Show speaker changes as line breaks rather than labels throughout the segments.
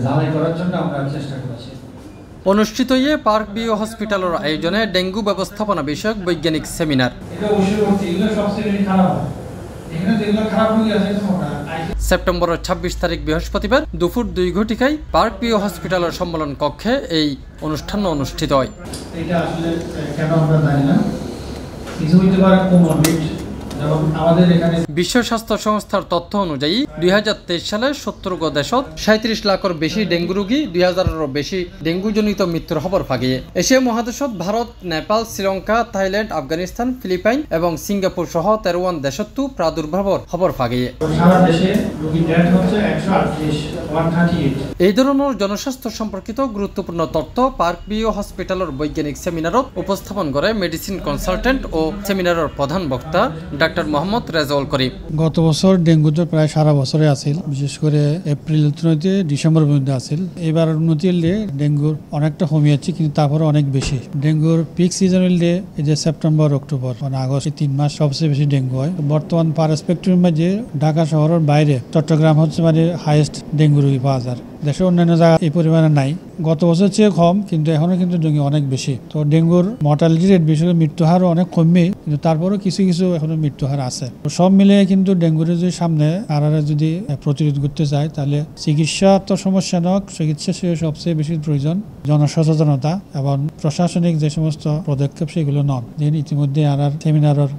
ঝালাই করার জন্য আমরা চেষ্টা করেছি।
অনুষ্ঠিত পার্ক বিও হসপিটালের আয়োজনে ডেঙ্গু ব্যবস্থাপনা বিষয়ক বৈজ্ঞানিক সেমিনার। সেপ্টেম্বর 26 তারিখ বৃহস্পতিবার দুপুর 2 ঘটিকায় পার্ক বিও হসপিটালের সম্মেলন কক্ষে এই অনুষ্ঠান অনুষ্ঠিত হয়। বিশ্ব স্বাস্থ্য সংস্থার তথ্য অনুযায়ী 2023 সালে 70 দেশত 37 লাখের বেশি ডেঙ্গু রোগী, 2000-এরও বেশি ডেঙ্গুজনিত মৃত্যুর খবর ফাগিয়ে। এশিয়া মহাদেশত ভারত, নেপাল, শ্রীলঙ্কা, থাইল্যান্ড, আফগানিস্তান, ফিলিপাইন এবং সিঙ্গাপুর সহ 13 দেশতো প্রাদুর্ভাবের খবর ফাগিয়ে। এই ধরনের জনস্বাস্থ্য সম্পর্কিত গুরুত্বপূর্ণ তথ্য পার্ক বিও হসপিটালের বৈজ্ঞানিক সেমিনারত উপস্থাপন করে মেডিসিন কনসালটেন্ট ও সেমিনারের প্রধান বক্তা ডাক্তার মোহাম্মদ রেজাউল করিম।
গত বছর ডেঙ্গু তো প্রায় সারা বছরে আছিল, বিশেষ করে এপ্রিল থেকে ডিসেম্বর পর্যন্ত আছিল। এবার উন্নতি হলে ডেঙ্গুর অনেকটা কমিয়েছে, কিন্তু তারপরে অনেক বেশি। ডেঙ্গুর পিক সিজন হলে এই যে সেপ্টেম্বর, অক্টোবর, আগস্ট, 3 মাস সবচেয়ে বেশি ডেঙ্গু হয়। বর্তমান পারস্পেক্টিভের মাঝে ঢাকা শহরের বাইরে চট্টগ্রাম হচ্ছে হাইয়েস্ট ডেঙ্গু রোগী পাওয়া যায়। দেশের অন্যান্য জায়গা এই পরিমাণে নাই। গত বছর চেয়ে কম, কিন্তু এখনো কিন্তু ডেঙ্গু অনেক বেশি। তো ডেঙ্গুর মর্টালিটি রেট, বিশেষ করে মৃত্যু হারও অনেক কমে, কিন্তু তারপরেও কিছু কিছু এখনো মৃত্যু হার আছে। সব মিলিয়ে কিন্তু ডেঙ্গুর যদি সামনে আর যদি প্রতিরোধ করতে চায়, তাহলে চিকিৎসা তো সমস্যা নয়, চিকিৎসা সবচেয়ে বেশি প্রয়োজন জনসচেতনতা এবং প্রশাসনিক যে সমস্ত পদক্ষেপ সেগুলো নন। যেন ইতিমধ্যে আর সেমিনারের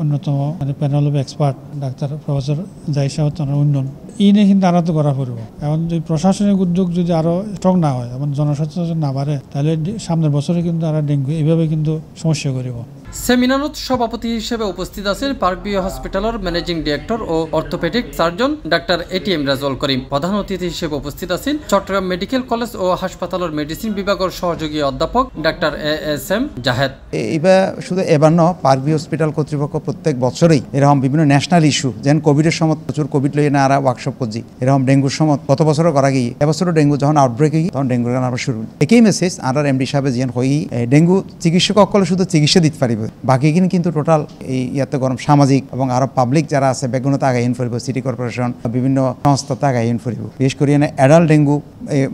অন্যতম panel of expert doctor professor জাইসা উন্নয়ন নিয়ে কিন্তু আরো তো করা পড়ব। এখন যদি প্রশাসনিক উদ্যোগ যদি আরো স্ট্রং না হয় এবং জনসচেতনতা না বাড়ে, তাহলে সামনের বছরে কিন্তু আর ডেঙ্গু এইভাবে কিন্তু সমস্যা করিব।
সেমিনারত সভাপতি হিসেবে উপস্থিত আছেন পার্ক বিও হসপিটালের ম্যানেজিং ডিরেক্টর ও orthopaedic surgeon doctor ATM Rezaul Karim. প্রধান অতিথি হিসেবে উপস্থিত আছেন চট্টগ্রাম মেডিকেল কলেজ ও হাসপাতালের মেডিসিন বিভাগের সহযোগী অধ্যাপক ডাক্তার এএসএম জাহেদ।
এবার শুধু এবার ন, পার্ক বিও হসপিটাল কর্তৃপক্ষ প্রত্যেক বছরই এরকম বিভিন্ন ন্যাশনাল ইস্যু, যেন কোভিডের সময় প্রচুর কোভিড লইয়ে না আর ওয়ার্কশপ করছি, এরকম ডেঙ্গুর সময় গত বছরও করা গিয়ে এবছরও ডেঙ্গু যখন আউটব্রেক হই তখন ডেঙ্গুর গান আবার শুরু। একই মেসেজ আর এমডি সাহেব যেন হই ডেঙ্গু চিকিৎসক অকলে শুধু চিকিৎসা দিতে পারিব, বাকি কিন্তু টোটাল এই ইয়াতে গরম সামাজিক এবং আরো পাবলিক যারা আছে বেগুনতে আগাইন ফুরিব, সিটি কর্পোরেশন বিভিন্ন সংস্থাতে আগাইন ফুরিব। বিশেষ করে অ্যাডাল্ট ডেঙ্গু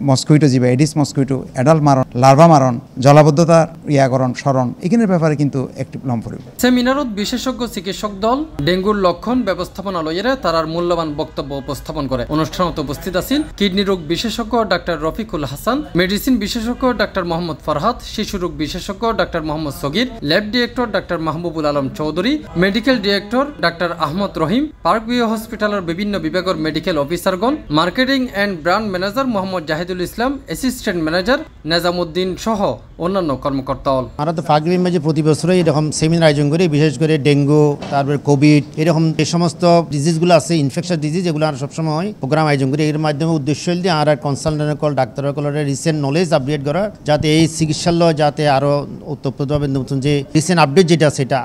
মস্কুইটো যিবা এডিস মস্কুইটো অ্যাডাল্ট মারণ, লার্ভা মারণ, জলাবদ্ধতার ইয়াকরণ স্মরণ এখানের ব্যাপারে কিন্তু একটি লম ফুরিব।
সেমিনারত বিশেষজ্ঞ চিকিৎসক দল ডেঙ্গুর লক্ষণ ব্যবস্থাপনা লইয়ে তারার মূল্যবান বক্তব্য উপস্থাপন করে। অনুষ্ঠানত উপস্থিত আছেন কিডনি রোগ বিশেষজ্ঞ ডাক্তার রফিকুল হাসান, মেডিসিন বিশেষজ্ঞ ডাক্তার মোহাম্মদ ফরহাদ, শিশু রোগ বিশেষজ্ঞ doctor Mohammad Sagir, lab director doctor Mahbubul Alam Chowdhury, medical director doctor Ahmad Rahim, park view হসপিটালের বিভিন্ন বিভাগের মেডিকেল অফিসারগণ, marketing and brand manager Mohammad Zahidul Islam, assistant manager Nezamuddin সহ অন্যান্য কর্মকর্তা। আমরা
তো পার্ক বিওর মাঝে প্রতি বছরই এরকম সেমিনার আয়োজন করি, বিশেষ করে ডেঙ্গু, তারপরে কোভিড, এরকম যে সমস্ত ডিজিজগুলো আছে, ইনফেকশন ডিজিজ, এগুলো আমরা সবসময় প্রোগ্রাম আয়োজন করি। এর মাধ্যমে উদ্দেশ্য হল যে আর কনসালটেন্ট কল ডাক্তারের কলের রিসেন্ট নলেজ আপডেট করা, যাতে এই চিকিৎসালয় যাতে আরো উত্তপ্তভাবে নতুন যে রিসেন্ট আপডেট যেটা সেটা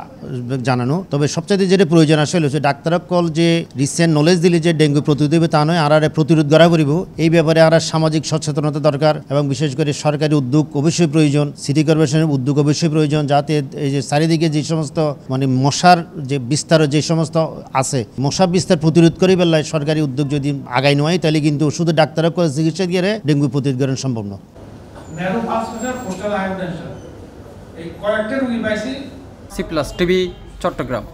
জানানো। তবে সবচেয়ে যেটা প্রয়োজন আসলে হচ্ছে ডাক্তার কল যে রিসেন্ট নলেজ দিলে যে ডেঙ্গু প্রতিরোধ হবে তা নয়, আর প্রতিরোধ করা করিব। এই ব্যাপারে আর সামাজিক সচেতনতা দরকার এবং বিশেষ করে সরকারি উদ্যোগ অবশ্যই প্রয়োজন, সিটি কর্পোরেশনের উদ্যোগ অবশ্যই প্রয়োজন, যাতে এই যে চারিদিকে যে সমস্ত মশার যে বিস্তার যে সমস্ত আছে, মশা বিস্তার প্রতিরোধ করি বেলায় সরকারি উদ্যোগ যদি আগাই নয়, তাহলে কিন্তু শুধু ডাক্তার কল চিকিৎসা দিয়ে ডেঙ্গু প্রতিরোধ করা সম্ভব নয়।
C+ TV Chittagong.